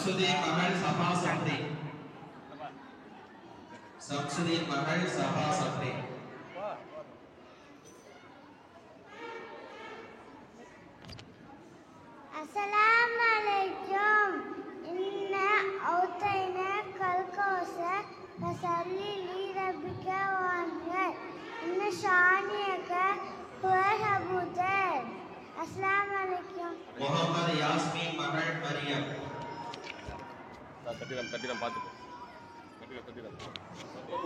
Samsudin Mahal Safa Safri. Samsudin Mahal Safa Safri. Assalamualaikum. Inna autayna kalkausa fasalli li rabbika wanhar. Inna shaniyaka huwal abtar. Assalamualaikum. Muhammad Yasmin Mahal Maryam.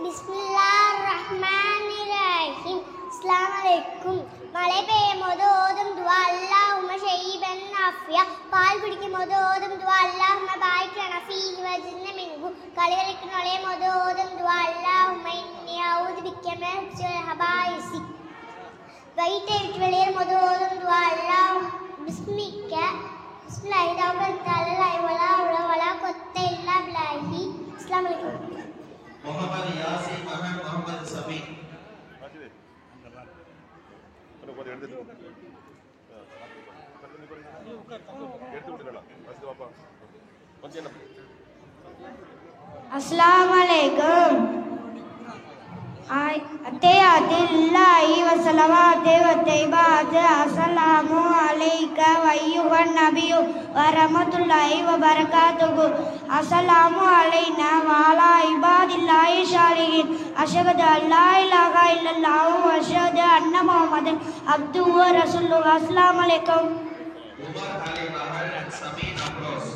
Bismillahirrahmanirrahim. Assalamualaikum. மழை பெய்யும் போது ஓதும் துவா அல்லாஹும்ம ஷைபன் ஆஃபியா. பால் குடிக்கும் போது ஓதும் துவா அல்லாஹும்ம பாரிக் லனா ஃபீஹி வஜ்னா மின்ஹு. கலிகளுக்கு நுழையும் போது ஓதும் துவா அல்லாஹும்ம இன்னி அஊது பிக்க மினல் ஹபாயிஸி. வயிற்றை விட்டு வெளியேறும் போது ஓதும் துவா அல்லாஹ் பிஸ்மிக்க பிஸ்மில்லாஹி தவக்கல்து வலா ஹவ்ல வலா குவத்த இல்லா பில்லாஹி. அஸ்ஸலாமு அலைக்கும். Muhammad Yasin Mahal Muhammad Sabi. Assalamualaikum. Atayatillahi wa salawati wa tayyibati. Assalamu alayka wa ayyuhan nabiyyu wa rahmatullahi wa barakatuhu. Assalamu alayna wa ala ibadillahi shalihin. Ashhadu an la ilaha illallah wa ashhadu anna Muhammadan abduhu wa rasuluhu. Assalamu alaykum. Umar Ali Mahal and Samin Amros.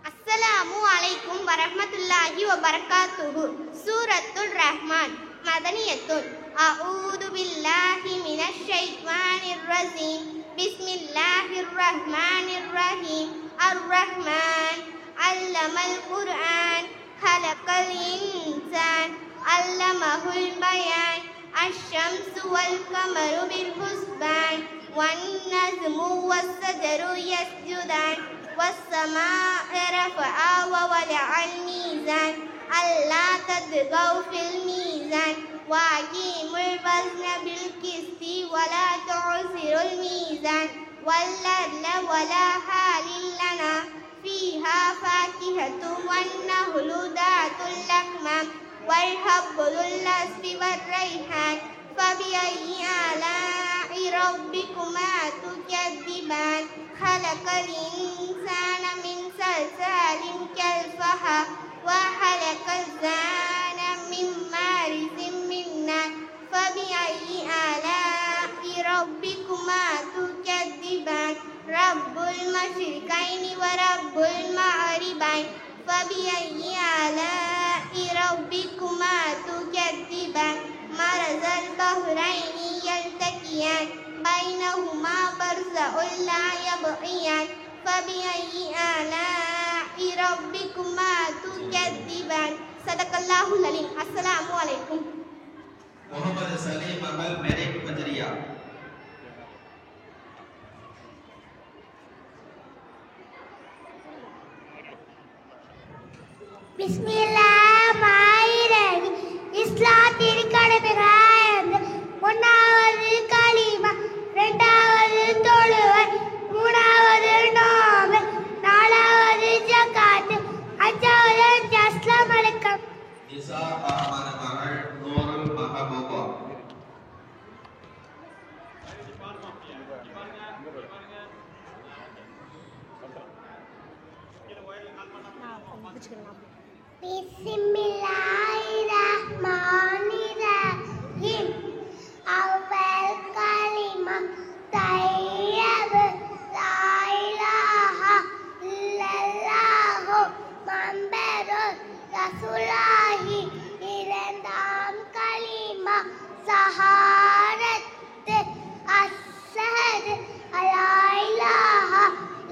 Assalamu alaikum warahmatullahi wabarakatuh. Suratul Rahman Madaniyatun. A'udhu billahi minash shaitanir rajim. Bismillahirrahmanirrahim. Ar-Rahman 'allamal Qur'an. Khalaqal insan. 'allamahul bayan. Asy-syamsu wal qamaru bil husban. Wan najmu was sajaru yasjudan. والسماء رفعها ووضع الميزان ألا تطغوا في الميزان وأقيموا الوزن بالقسط ولا تعسروا الميزان والأرض ولها لنا فيها فاكهة والنخل ذات الأكمام والحب ذو العصف والريحان فبأي آلاء ربكما تكذبان خلق الإنسان من صلصال كالفخار وخلق الزان من مارج من نار فبأي آلاء ربكما تكذبان رب المشرقين ورب المغربين فبأي آلاء ربكما تكذبان مرج البحرين يلتقيان بينهما برزخ لا يبغيان فبأي آلاء ربكما تكذبان صدق الله العليم. السلام عليكم. Muhammad Salim Mahal Merik Majriya. Bismillahirrahmanirrahim. இஸ்லாத்தின் கடமைகள் ஒன்றாவது கலிமா, இரண்டாவது தொழுகை, மூணாவது நோன்பு, நாலாவது ஜகாத், அஞ்சாவது அஸ்ஸலாமு அலைக்கும். Nisa Ahmad Mahal Nurul Mahabuba. Bismillahirrahmanirrahim. Awal kalimah tayyib la ilaha illallah Muhammadur Rasulullah. இரண்டாம் கலிமா ஷஹாதத் அஷ்ஹது அல்லா இலாஹா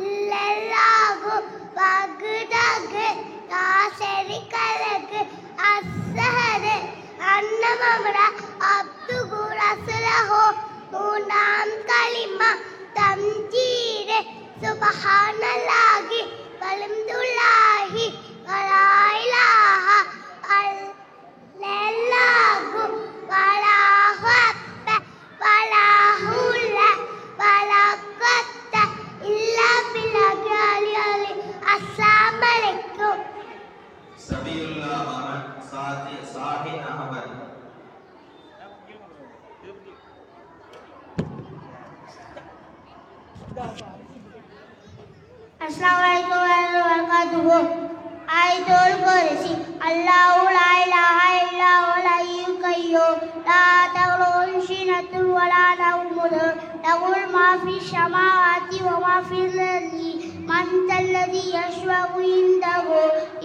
இல்லல்லாஹு வஹ்தஹு லா ஷரீக லஹு அஷ்ஹது அன்ன முஹம்மதன் அப்துஹு ரசூலுஹு. மூணாம் கலிமா தம்ஜீத் சுப்ஹானல்லாஹி வல்ஹம்துலில்லாஹி வலா இலாஹா இல்லல்லாஹு வல்லாஹு அக்பர் வல்லாஹு வலியுல்லா மகன் Shaheen Ahmed. Assalamualaikum warahmatullahi wabarakatuh. Ayatul Kursi. Allahu la ilaha illa huwal hayyul qayyum. La ta'khudhuhu sinatun wa la nawm. Lahu ma fis samawati wa ma fil ardi. Man dhal ladhi yashfa'u indahu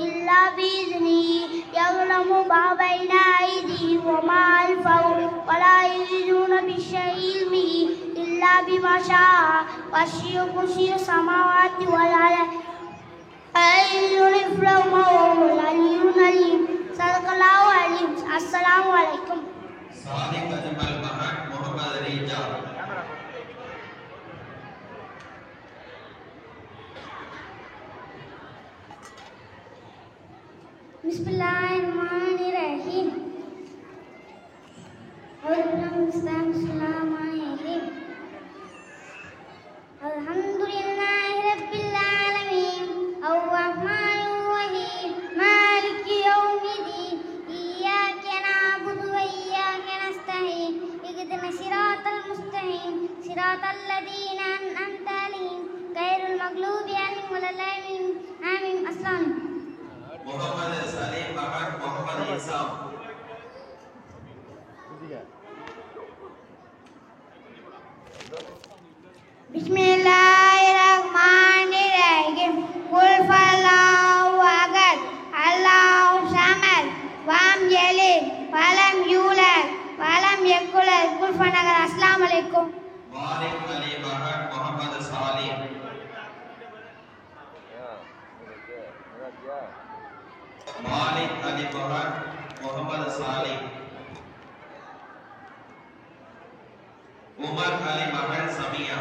illa bi'idhnihi. Ya'lamu ma bayna aydihim wa ma khalfahum wa la yuhituna bi shay'in min إلا بما شاء وسع كرسيه السماوات والأرض ولا يفلح وهو العلي العليم صدق الله العظيم. السلام عليكم. Sadiq Ajmal மகன் Mohammed Reeja. Bismillahirrahmanirrahim. Alhamdulillahi Rabbil Alamin. Ar-Rahmanir Rahim. Maliki Yawmiddin. Iyyaka na'budu wa iyyaka nasta'in. Ihdinas siratal mustaqim. Siratal ladzina an'amta 'alaihim ghairil maghdubi 'alaihim waladdallin. Amin. Assalam. Mohammed Salim மகன் Mohammed Isam. Bismillahirrahmanirrahim. Qul huwallahu ahad. Allahu samad. Lam yalid wa lam yulad wa lam yakul lahu kufuwan ahad. Assalamu alaikum. Malik அலி மகன் முகமது சாலிம். மாலிக் அலி மகன் Mohammed Salim. Umar அலி மகன் Samiya.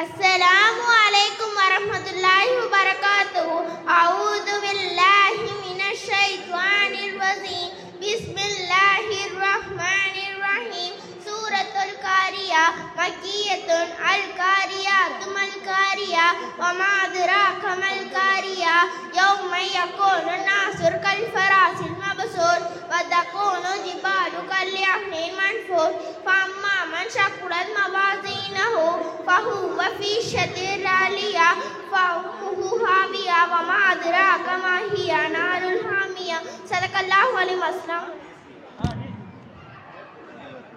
Assalamu alaikum warahmatullahi wabarakatuh. A'udzu billahi minasy syaithanir rajim. Bismillahirrahmanirrahim. Suratul Qariyah Makkiyatun al-Qariyatu mal-Qariyah wa ma adraka mal-Qariyah yawma yakunu an-nasu kal-farasil mabsur wa takunu jibalu kal-yahmil manfur fa amma man shaqulat mawazinahu fa huwa fi shatir aliyah fa ummuhu hawiyah wa ma adraka ma hiya narul hamiyah. Sadaqallahu alaihi wasallam.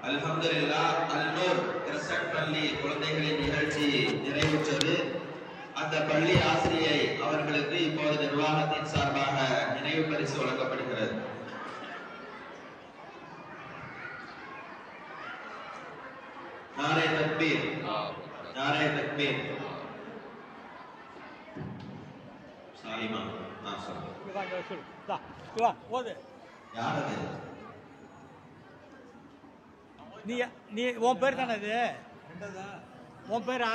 அல்ஹம்துலில்லாஹ். Al Noor Kristen பள்ளி குழந்தைகளின் நிகழ்ச்சி நிறைவுற்றது. அந்த பள்ளி ஆசிரியை அவர்களுக்கு இப்போது நிர்வாகத்தின் சார்பாக நினைவு பரிசு வழங்கப்படுகிறது. நாரே தக்பீர், நாரே தக்பீர். சாலிமா சொல்லு. யார் அது? நீ உன் பேர் தானே இது? உன் பேரா?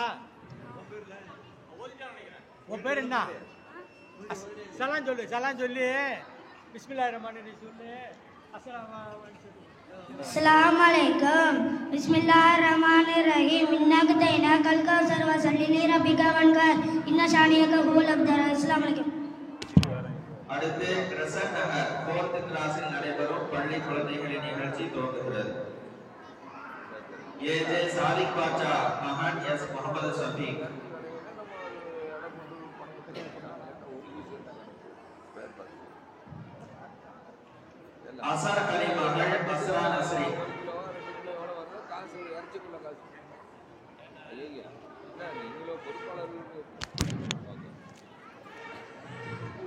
உன் பேர் என்ன? சலாம் சொல்லு, சலாம் சொல்லி பிஸ்மில்லாஹிர்ரஹ்மானிர்ரஹீம் சொல்லு. Assalamu alaikum. Bismillahirrahmanirrahim. Inna katainakal kawthar wa salli li rabbika wanhar. Inna shaniyaka huwal abtar. Assalamu alaikum. அடுத்து கிரசன்ட் நகர் 4th கிளாஸில் நடைபெறும் பள்ளி குழந்தைகளின் நிகழ்ச்சி துவங்குகிறது. ஏஜே சாலிக் பாட்சா மகன் எஸ் முகமது ஷஃபீக். அசர் அலி மகள் பஸ்ரா நஸ்ரி.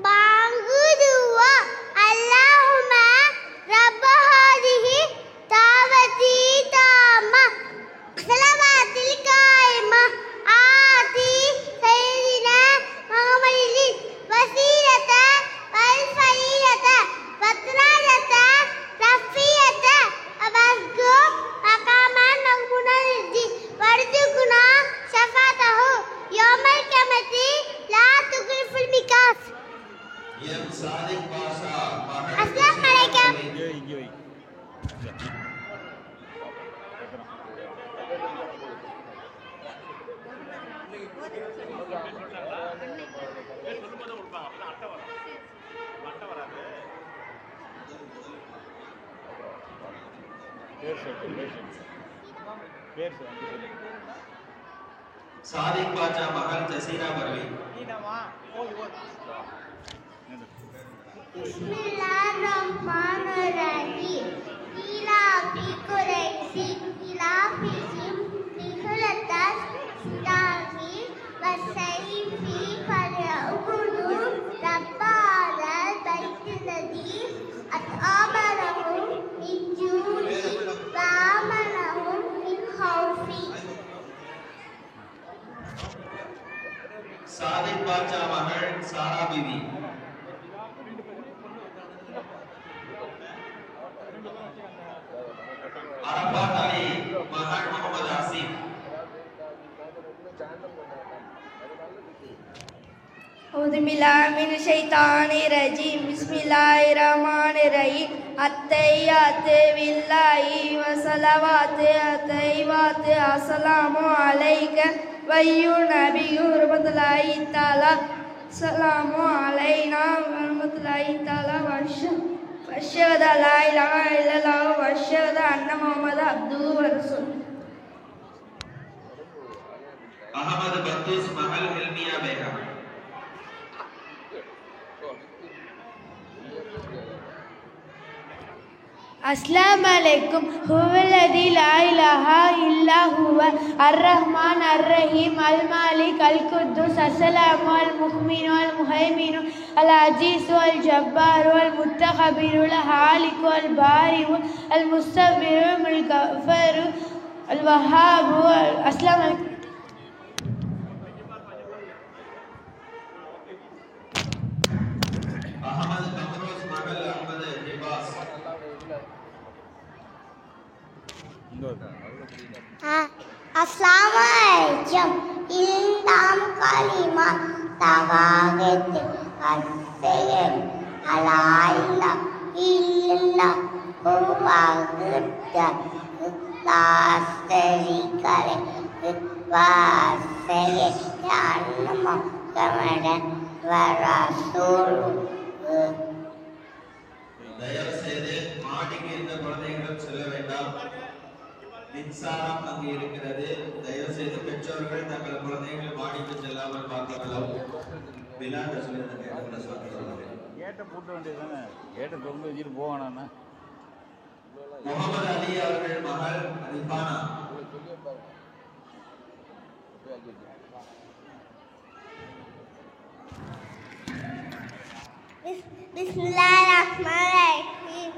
Bangudua Allahumma Rabb hadhihi da'wati tamma salawatil qaimah aati sayyidina Muhammadin wasilata wal fadilata watrajata rafiyata abazku maqaman mahmudan warzuqna shafatahu yawmal qiyamati la tukriful mikas. M Sadiq Basha மகன் Assalamu alaikum. Sadiq Batcha மகள் ஜசீரா பர்வீன். பிஸ்மில்லாஹிர்ரஹ்மானிர்ரஹீம். இலாஃபி குரைஷி இலாஃபிஹிம் ரிஹ்லத்தஸ் ஷிதாஇ வஸ்ஸைஃபி ஃபல்யஅ்புது ரப்பல் பைத்தில்லதீ அத்அமனஹும் மின் ஜூஇ வஅமனஹும் மின் ஹௌஃபி. சாதிக் பாட்சா மகள் சாரா பிவி. அரபாத் அலி மகன் முகமது ஆசிப். أعوذ بالله من الشيطان الرجيم بسم الله الرحمن الرحيم التحيات لله والصلوات الطيبات السلام عليك وأيها النبي ورحمة الله تعالى السلام علينا ورحمة الله تعالى وأشهد أن لا إله إلا الله وأشهد أن محمدا عبده ورسوله. அகமது பத்தூஸ் மகள் ஹில்மியா பேகம். अस्सलाम वालेकुम हुवल्लज़ी ला इलाहा इल्ला हुवा अर्रहमान अर्रहीम अल मालिक अल कुद्दूस अस्सलामु अल मुमिन अल मुहैमिन अल अजीज अल जब्बार अल मुतकब्बिर अल हालिक अल बारि अल मुस्तब्बिर अल गफ्फार अल वहाब. अस्सलाम वालेकुम. அகமது கம்ரோஸ் மகள் அஹ்மது நிபாஸ். அஸ்ஸலாமு அலைக்கும். இந்தாம் கலிமா தவாகத் அஸ்ஸயம் அலாயிலா இல்லா ஹுவஹுத்த தாஸ்தரிகலே வாசய ஜன்னம கமடன் வரசூலு. தயவு செய்து மாடிக்கு எந்த குழந்தைகளும் செல்ல வேண்டாம். மின்சாரம் அங்கு இருக்கிறது. தயவு செய்து பெற்றோர்கள் தங்கள் குழந்தைகள் மாடிக்கு செல்லாமல் பார்க்கலாம். விளையாட்டு சொல்லுங்க. கேட்டை பூட்ட வேண்டியதுதானே, கேட்டை திறந்து வச்சுட்டு போவானா. முகமது அலி அவர்கள் மகள் ரிஃபானா. பிஸ்மில்லாஹிர்ரஹ்மானிர்ரஹீம்.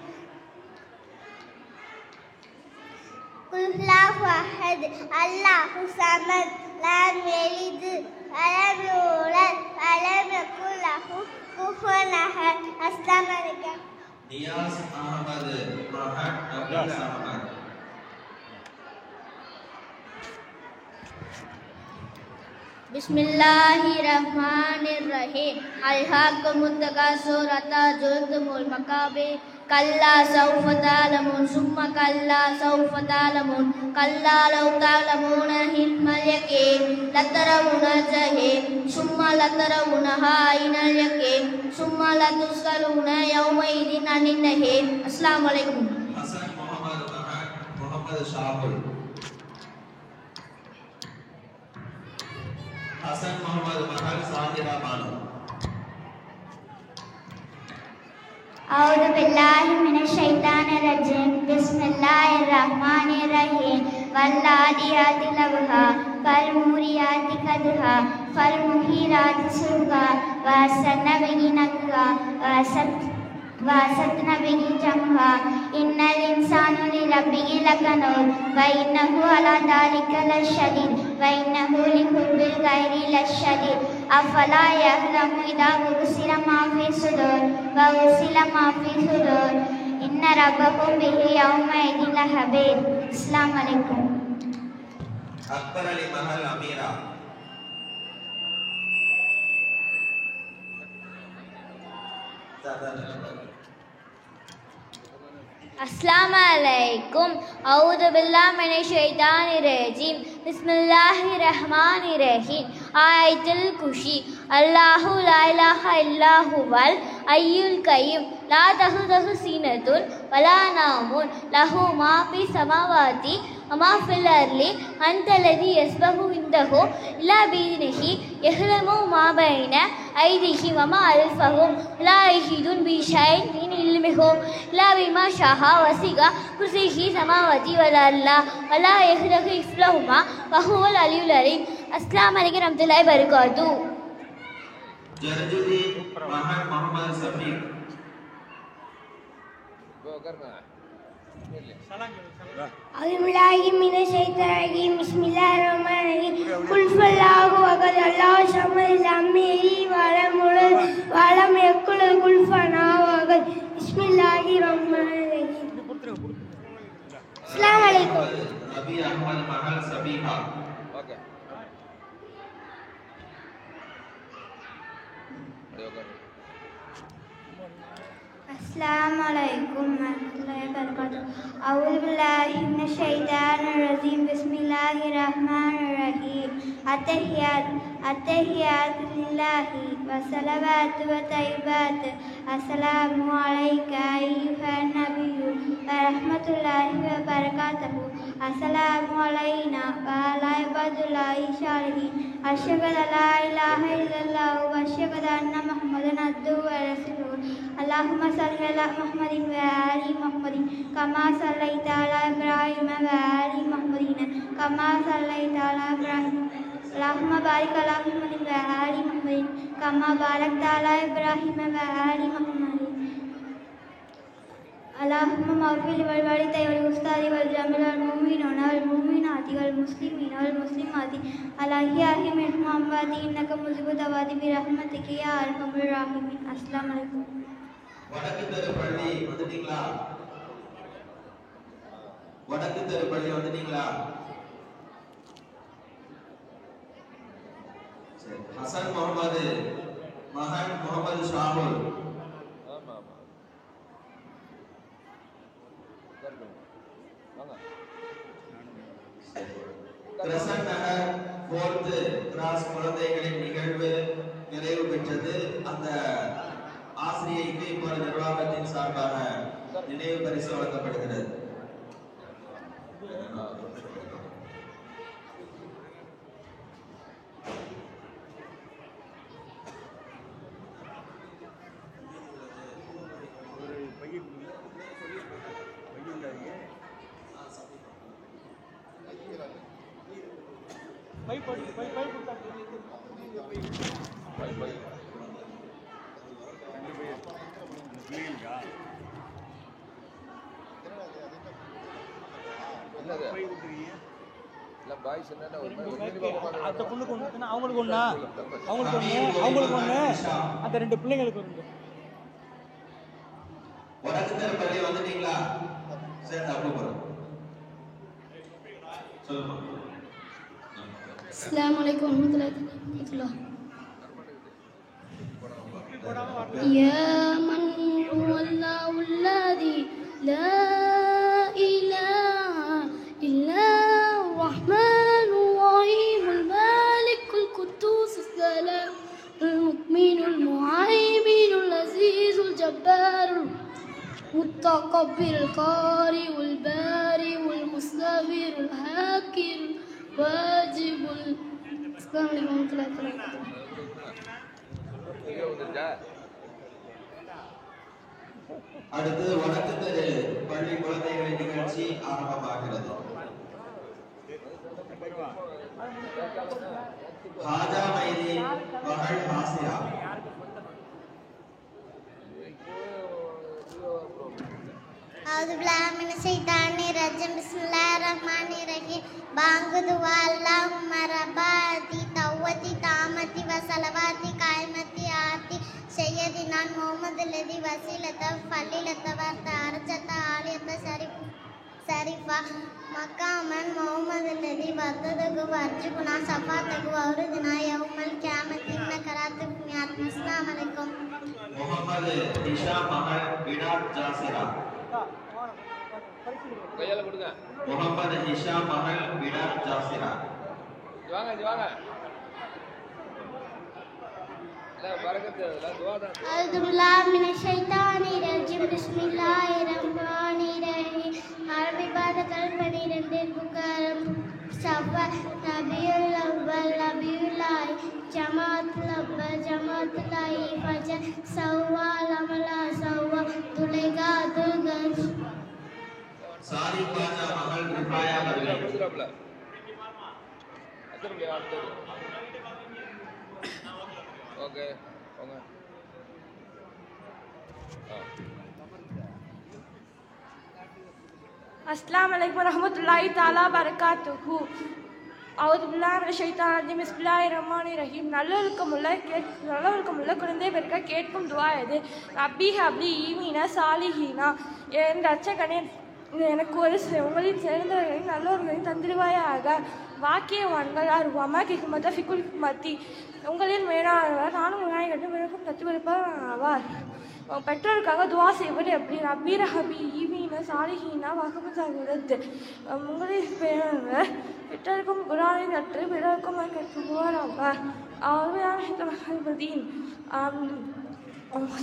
குல் ஹுவல்லாஹு அஹத் அல்லாஹு ஸமத் லம் யலித் வலம் யூலத் வலம் யகுல் லஹு குஃபுவன் அஹத். அஸ்ஸலாமு அலைக்கும். நியாஸ் அஹமது மகன் அப்துல் அஹமத். बिस्मिल्लाहिर्रहमानिर्रहीम अल्हाकुमुत तकासुर हत्ता जुर्तुमुल मकाबिर कल्ला सौफ तालमुन सुम्मा कल्ला सौफ तालमुन कल्ला लौ तालमुन हिल्मल यकीन लतरउनल जहीम सुम्मा लतरउनहा इनल यकीन सुम्मा लतुस्अलून यौमइदिन अनिन नहीम. अस्सलामु अलैकुम. हसन मोहम्मद मगन मोहम्मद शाहुल. हसन मोहम्मद मगन साहिरा बानो. أعوذ بالله من الشيطان الرجيم بسم الله الرحمن الرحيم والعاديات ضبحا فالموريات قدحا فالمغيرات صبحا وأسرن به نقعا وأسطن به جمعا إن الإنسان لربه لكنود وإنه على ذلك لشديد وإنه لحب الخير لشديد أفلا يعلم إذا بصر ما في الصدور وحصل ما في الصدور إن ربكم به يومئذ لخبير. السلام عليكم. अकबर अली महल अमीरा. अस्सलामु अलैकुम. औज़ु बिल्लाहि मिनश शैतानिर रजीम. बिस्मिल्लाहिर रहमानिर रहीम. आयतुल कुर्सी. अल्लाहु ला इलाहा इल्ला हुवल हय्युल कय्यूम லா தஹுதஹு சீனத்துன் வலா நாமுன் லஹு மா ஃபி ஸமாவாதி வமா ஃபில் அர்லி அன்தல்லதி யஸ்பஹு இந்தஹு இல்லா பீதினிஹி யஹ்லமு மா பைன ஐதிஹி வமா அல்ஃபஹும் லா யஹீதுன் பி ஷைஇன் மின் இல்மிஹு இல்லா பிமா ஷாஹா வஸிகா குர்சிஹி ஸமாவாதி வல் அர்லா வலா யஹ்தஹு இஃப்லஹுமா வஹுவல் அலியுல் அலீம். அஸ்ஸலாமு அலைக்கும் வரஹ்மத்துல்லாஹி வபரகாத்துஹு. ஜர்ஜுதீன் மஹன் முஹம்மது சஃபீக். அவுதுபில்லாஹி மினஷ் ஷைத்தானிர் ரஜீம். பிஸ்மில்லாஹிர் ரஹ்மானிர் ரஹீம். குல் ஹுவல்லாஹு அஹத் அல்லாஹு ஸமத் லம் யலித் வலம் யூலத் வலம் யகுல் லஹு குஃபுவன் அஹத். பிஸ்மில்லாஹிர் ரஹ்மானிர் ரஹீம். அஸ்ஸலாமு அலைக்கும். ரபி அஹ்மத் மஹல் சபீஹா. ஓகே السلام عليكم ورحمة الله وبركاته. أعوذ بالله من الشيطان الرجيم. بسم الله الرحمن الرحيم. التحيات لله والصلوات والطيبات. السلام عليك أيها النبي ورحمة الله وبركاته. السلام علينا وعلى عباد الله الصالحين. أشهد أن لا إله إلا الله وأشهد أن محمدا عبده ورسوله. اللهم صل على محمد وآل محمد كما صليت على إبراهيم وآل محمد كما صليت على إبراهيم. اللهم بارك على محمد وآل محمد كما باركت على إبراهيم وآل محمد. اللهم اغفر لوالدي والأستاذ والجميع والمؤمنين والمؤمنات والمسلمين والمسلمات الأحياء منهم والأموات إنك مجيب الدعوات برحمتك يا أرحم الراحمين. السلام عليكم. வடக்கு தெரு பள்ளி வந்துட்டீங்களா? வடக்கு தெரு பள்ளி வந்துட்டீங்களா? சரி. ஹசன் முகமது மகன் முகமது ஷாகுல். கிரசன் நகர் 4th கிராஸ் குழந்தைகளின் நிகழ்வு நிறைவு பெற்றது. அந்த ஆசிரியைக்கு இப்போது நிர்வாகத்தின் சார்பாக நினைவு பரிசு வழங்கப்படுகிறது. அந்த பொண்ணுக்கு ஒன்று, அவங்களுக்கு ஒண்ணா, அவங்களுக்கு ஒண்ணு, அவங்களுக்கு ஒண்ணு, அந்த 2 பிள்ளைங்களுக்கு ஒன்று. வடக்கு தெரு பள்ளி வந்துட்டீங்களா? சரி, அப்போ போறோம். சொல்லுமா. السلام عليكم ورحمة الله وبركاته. يا من هو الله الذي لا إله إلا الرحمن الرحيم المالك القدوس السلام المؤمن المهيمن العزيز الجبار المتكبر القارئ والبارئ والمستغفر الحاكم واجب. السلام عليكم ورحمة الله وبركاته. அடுத்து வடக்கு தெரு பள்ளி குழந்தைகளின் நிகழ்ச்சி ஆரம்பமாகிறது. ஹாஜா மைதீன் மகள் ஹாசியா. அவுதுபில்லாஹி மினஷ் ஷைத்தானிர் ரஜீம். பிஸ்மில்லாஹிர் ரஹ்மானிர் ரஹீம். பாங்கு துவா அல்லாஹும்ம ரப்பாதி தௌவதி தாமதி வஸலவாதி காயிமதி ஆதி சையதினா முஹம்மது லதி வஸீலத ஃபலிலத வர்த அர்ஜத ஆலியத ஷரீஃபா மகாமன் முஹம்மது லதி வத்ததகு வர்ஜுகுனா சஃபாத்தகு வௌருதுனா யௌமல் கியாமத் இன்னக லா துஃப்லிஹு. அஸ்ஸலாமு அலைக்கும். முஹம்மது இஷா மகள் விடாத் ஜாசிரா. கையால கொடுங்க. முஹம்மது இஷா மகள் விடாத் ஜாசிரா. வாங்க வாங்க. இல்ல பரக்கத்து துவா தான். அவுதுபில்லாஹி மினஷ் ஷைத்தானிர் ரஜீம் பிஸ்மில்லாஹிர்ரஹ்மானிர்ரஹீம் அரபி பாதங்கள் 12 புகாரம் சஃபர் நபியுல் அவ்வல் நபியுல்லாஹ் ஜமாத்துல் அவ்வல் ஜமாத்துல்லாஹி ஃபஜர் சவ்வால் அமலா சவ்வா துலைகா துல்கஜ் சாதிக் பாஷா மகள் ரிஃபாயா அவர்கள் ஓகே ஓகே अस्सलाम वालेकुम रहमतुल्लाहि ताला बरकातुहू அவுது பில்லாஹி ஷைத்தானிர் ரஜீம் பிஸ்மில்லாஹிர்ரஹ்மானிர்ரஹீம் நல்லொழுக்கமுள்ள குழந்தை பெருக்க கேட்கும் துஆ இது ரப்பி ஹப்லி ஈமீனா சாலிஹீனா என் ரட்சகனே எனக்கு ஒரு உங்களின் சேர்ந்தவர்களின் நல்லவர்களின் தந்திருவாயாக வாக்கியவான்கள் அருவாமா கிகுமத ஃபிகுல் மத்தி உங்களின் மேலாளர் நானும் விநாயகட்டும் பிறக்கும் தத்துவருப்பவர் ஆவார் பெற்றோருக்காக துவா செய்வது எப்படி ரப்பி ரஹபி ஈமீனா சாலிஹீனா வகபுதாகுலத்து உங்களின் பேரவர் பெற்றோருக்கும் குரானை கற்று பிறருக்கும் கற்றுக்குவார் ஆவார் அவர்தீன்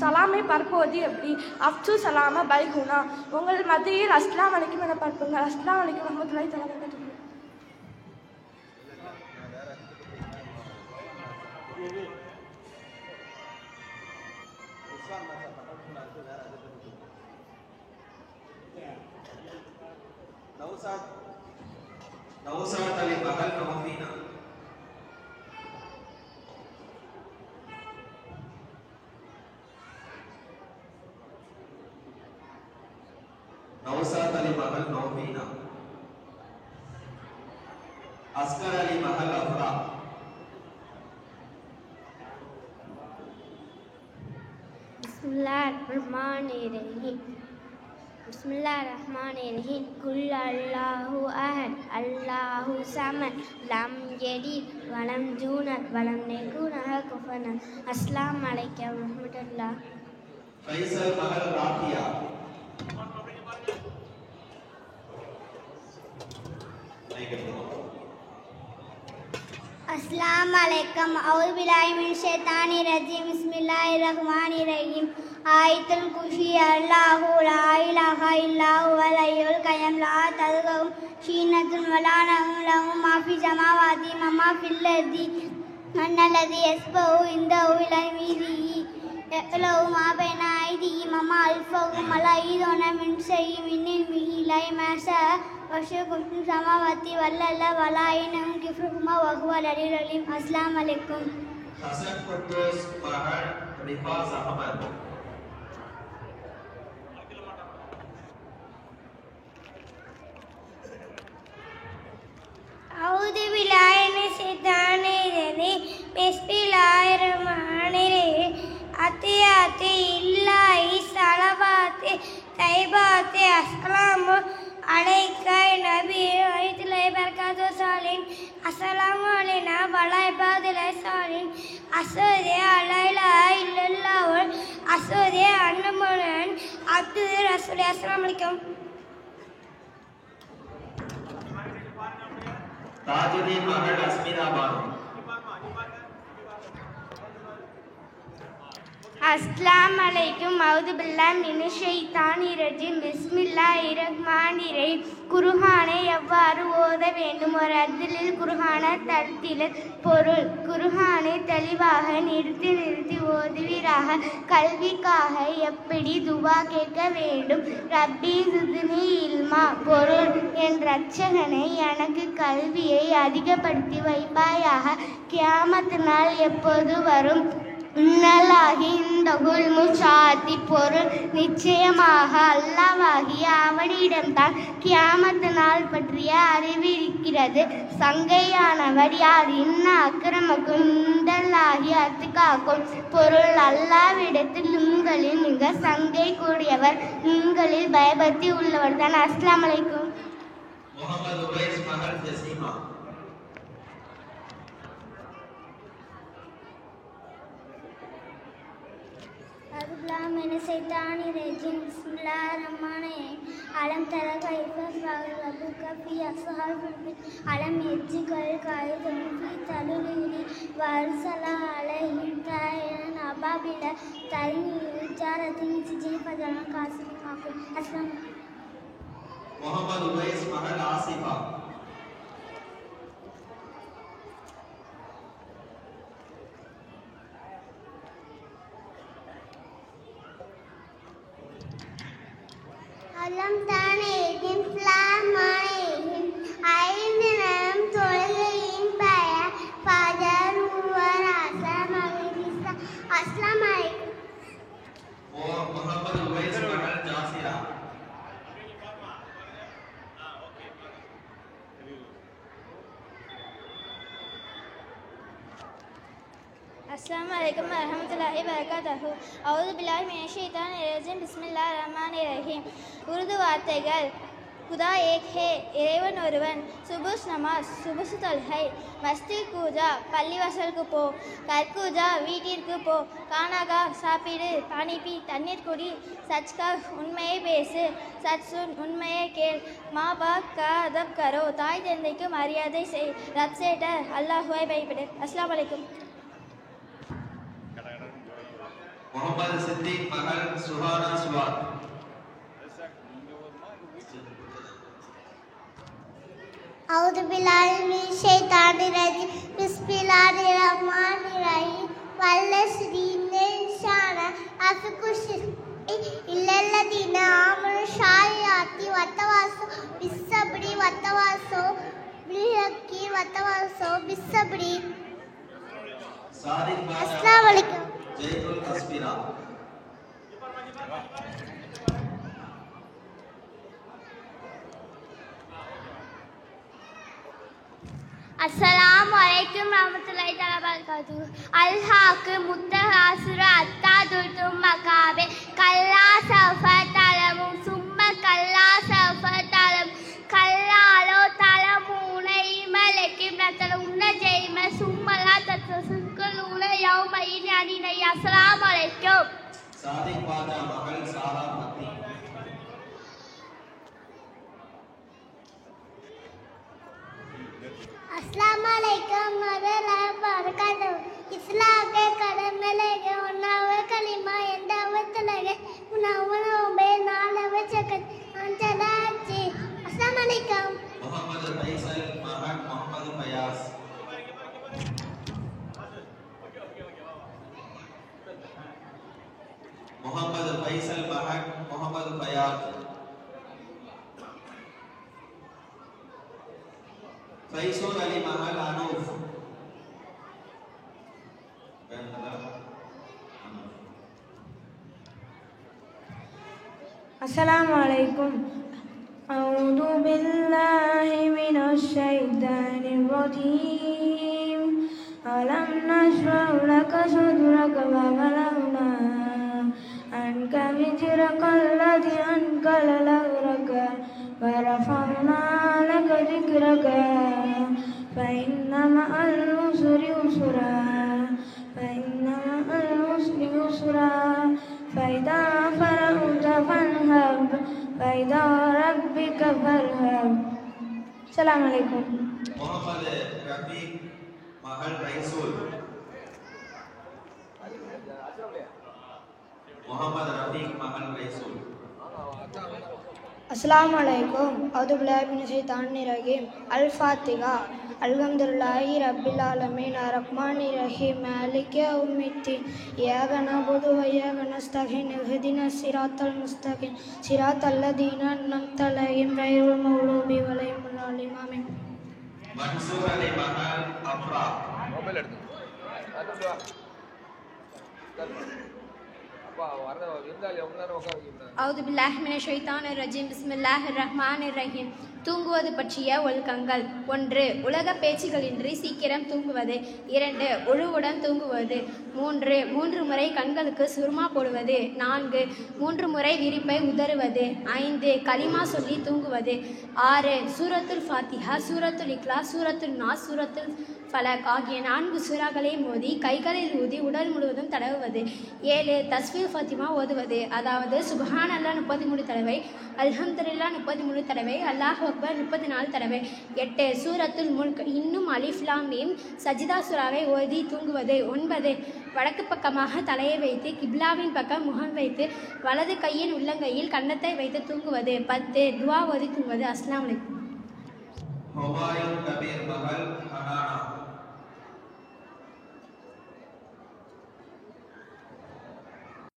சலாமை பரப்புவது எப்படி அப்து சலாம பைகுனா உங்கள் மத்தியில் அஸ்லாம் அலைக்கும் என பார்ப்புங்கள் அஸ்லாம் அலைக்கும் ரஹ்மத்துல்லாஹி தஆலா பரகாத்துஹு நௌசாத் அலி மகள் நௌஃபீனா நௌசாத் அலி மகள் நௌஃபீனா அஸ்கர் அலி மகள் அஃப்ரா பிஸ்மில்லாஹிர்ரஹ்மானிர்ரஹீம் பிஸ்மில்லாஹிர்ரஹ்மானிர்ரஹீம் குல் அல்லாஹு அஹத் அல்லாஹு ஸமத் லம் யலித் வலம் யூலத் வலம் யகுன் லஹு குஃபுவன் அஹத் அஸ்ஸலாமு அலைக்கும் வரஹ்மத்துல்லாஹ் ஃபைசல் மகள் ராஃபியா अस्सलाम वालेकुम औज़ु बिल्लाहि मिनश शैतानिर रजीम बिस्मिल्लाहिर रहमानिर रहीम आयतुल कुर्सी अल्लाहु ला इलाहा इल्ला हुवल हय्युल क़य्यूम ला तअखुज़ुहु सीनतुन वला नौम लहु मा फ़ी समावाति व मा फ़िल अर्दि अन्नल्लज़ी यस्बहु इंदहु इल्मी यअलमु मा बैना अयदीहिम व मा खल्फहुम वला यहीदूना मिन शय'इन मिन इल्मिहि इल्ला बिमा शाअ वसिअ कुर्सियुहु समावाति वल अर्ज़ वला यऊदुहु हिफ्ज़ुहुमा व हुवल अलिय्युल अज़ीम अस्सलामु अलैकुम हसन कुद्दूस मगर रिफाज अहमद औज़ु बिल्लाहि मिनश शैतानिर रजीम बिस्मिल्लाहिर रहमानिर रहीम अतियाति इल्लाहि सलावाति तैयबाति अस्सलामु अलैका नबी वरहमतुल्लाहि बरकातुहू सालिहीन अस्सलामु अलैना वअला इबादिल्लाहि सालिहीन अशहदु अल्ला इलाहा इल्लल्लाह व अशहदु अन्ना मुहम्मदन अब्दुहु व रसूलुहु अस्सलामु अलैकुम ताजुद्दीन मगर अस्मिना बानो अस्सलाम अलैकुम औज़ु बिल्लाहि मिनश ஷைத்தானிர் ரஜீம் பிஸ்மில்லாஹிர்ரஹ்மானிர்ரஹீம் குர்ஆனை எவ்வாறு ஓத வேண்டும் ஒரு அர்த்தத்தில் குர்ஆன தர்த்தீல் பொருள் குர்ஆனை தெளிவாக நிறுத்தி ஓதுவீராக கல்விக்காக எப்படி துவா கேட்க வேண்டும் ரப்பி ஸித்னி இல்மா பொருள் என் ரட்சகனை எனக்கு கல்வியை அதிகப்படுத்தி வைப்பாயாக கியாமத் நாள் எப்போது வரும் இன்னல்லாஹி இந்தகுல் முஷாத்தி பொருள் நிச்சயமாக அல்லாஹ்வாகிய அவனிடம்தான் கியாமத் நாள் பற்றிய அறிவு இருக்கிறது சங்கையானவர் யார் இன்ன அக்ரமக்கும் இந்தல்லாஹி அத்காக்கும் பொருள் அல்லாஹ்விடத்தில் உங்களில் மிக சங்கை கூடியவர் உங்களில் பயபக்தி உள்ளவர் தான் அஸ்ஸலாமு அலைக்கும் முஹம்மது உவைஸ் மகள் ஜஸீமா من الشيطان الرجيم بسم الله الرحمن الرحيم ألم تر كيف فعل ربك في أصحاب الفيل ألم يجعل كيدهم في تضليل وأرسل عليهم طيرا أبابيل ترميم جارة سجين فجرا قاسم معقول أسلم. முகமது உவைஸ் மகள் ஆசிஃபா. அலம் தானேயும் ஃப்ளாமானேயும் ஐந்தினம் தொழுகையின் பெயர் ஃபஜர் உவராச மகிரிசா. அஸ்ஸலாமு அலைக்கும். முகமது உவைஸ் மகள் ஜாசிரா. அஸ்ஸலாமு அலைக்கும் வரஹ்மத்துல்லாஹி வபரகாத்துஹு. அவுது பில்லாஹி மினஷ் ஷைத்தானிர் ரஜீம். பிஸ்மில்லாஹிர் ரஹ்மானிர் ரஹீம். உருது வார்த்தைகள். खुदा एक है, இறைவன் ஒருவன். சுபுஸ் நமாஸ், சுபுசு தொல்கை. மஸ்திக் பூஜா, பள்ளிவாசலுக்கு போ. கற்கூஜா, வீட்டிற்கு போ. கானாகா, சாப்பிடு. பானி பி, தண்ணீர் குடி. சச் கா, உண்மையை பேசு. சச் சுன், உண்மையை கேள். மா பாப் கா அதப் கரோ, தாய் தந்தைக்கு மரியாதை செய். ரப் சேட்ட, அல்லாஹுவை பயப்படு. அஸ்ஸலாமு அலைக்கும். முகமது சித்திக் மகள் சுஹானா சுவாத். أعوذ بالله من الشيطان الرجيم. بسم الله الرحمن الرحيم. والعصر إن الإنسان لفي خسر إلا الذين آمنوا الصالحات وتواصوا بالصبر وتواصوا بالحق وتواصوا بالصبر. السلام عليكم. ஜெய்துல் அஸ்பிரா. அஸ்ஸலாமு அலைக்கும் வரஹ்மத்துல்லாஹி தஆலா வபரகாத்துஹு. அல்ஹாக்கு முத்தஹாசிர அத்தாதுல் தும்மகாபே கல்லா சஃப தலமும் சும்ம கல்லா சஃப தலம் கல்லாலோ தலமூன இமலக்கிம் நத்தல உன்ன ஜெய்ம சும்மலா தத்தசுக்கலூன யௌமைன் அனினை. அஸ்ஸலாமு அலைக்கும். சாதிக் பாஜா மகள் சாரா பத்தி. अस्सलाम वालेकुम वरहमतुल्लाहि इस्लाम के कदम लगे उन्नावे कलिमा एंदावत लगे उन्नावनो बे नालवे चकत अंतलाची. अस्सलाम वालेकुम. முகமது ஃபைசல் மகன் முகமது ஃபயாஸ். முகமது ஃபைசல் மகன் முகமது ஃபயாஸ். ஃபைசூல் அலி மகள் அனூஃப். अस्सलामु अलैकुम. अऊज़ु बिल्लाहि मिनश शैतानिर रजीम. अलम नशरह लक सदरक व वदअना अन्का विज्रक अल्लज़ी अन्कल ज़हरक व रफ़अना लक ज़िक्रक फ़इन्न मअल उसरि युस्रा फ़इन्न मअल उसरि युस्रा फ़इज़ा फ़रग़्त फ़न्हब फ़इज़ा रब्बिक फ़र्हब. अस्सलामु अलैकुम. முகமது ரஃபீக் மகள் ரைசூல். முகமது ரஃபீக் மகள் ரைசூல். अस्सलामु अलैकुम. अऊज़ु बिल्लाहि मिनश शैतानिर रजीम. अल फातिहा. अल्हम्दुलिल्लाहि रब्बिल आलमीन अर्रहमानिर रहीम मालिकि यौमिद्दीन इय्याका नअबुदु व इय्याका नस्तईन इहदिनस सिरातल मुस्तकीम सिरातल लज़ीना अनअमता अलैहिम गैरिल मग़्लूबि अलैहिम वलद्दालीन. आमीन. மன்சூர் அலி மகள் அஃப்ரா. மொபைல் எடுத்து அப்பா வரத விருந்தாளி ரொம்ப நேரம் உட்கார வைக்கணும். அவுது பில்லாஹி மினஷ் ஷைத்தானிர் ரஜீம். பிஸ்மில்லாஹிர் ரஹ்மானிர் ரஹீம். தூங்குவது பற்றிய ஒழுக்கங்கள். 1. உலக பேச்சுகளின்றி சீக்கிரம் தூங்குவது. 2. ஒழுவுடன் தூங்குவது. 3 முறை கண்களுக்கு சுருமா போடுவது. 4. 3 முறை விரிப்பை உதறுவது. 5. கலிமா சொல்லி தூங்குவது. 6. சூரத்துல் ஃபாத்திஹா, சூரத்துல் இக்லாஸ், சூரத்துல் நாஸ், சூரத்துல் ஃபலக் ஆகிய 4 சூறாக்களை மோதி கைகளில் ஊதி உடல் முழுவதும் தடவுவது. 7. தஸ்பீஹ் ஃபாத்திமா ஓதுவது, அதாவது சுப்ஹான் அல்லாஹ் 33 தடவை, அல்ஹம்துலில்லாஹ் 33 தடவை, அல்லாஹு அக்பர் 34 தடவை. 8. சூரத்துல் முல்க், இன்னும் அலிஃப் லாம் மீம், சஜிதா சூறாவை ஓதி தூங்குவது. 9. வடக்கு பக்கமாக தலையை வைத்து கிப்லாவின் பக்கம் முகம் வைத்து வலது கையின் உள்ளங்கையில் கன்னத்தை வைத்து தூங்குவது. 10 துவா ஓதி தூங்குவது. அஸ்ஸலாமு அலைக்கும். ஹுமாயூன் கபீர் மகள் ஹனானா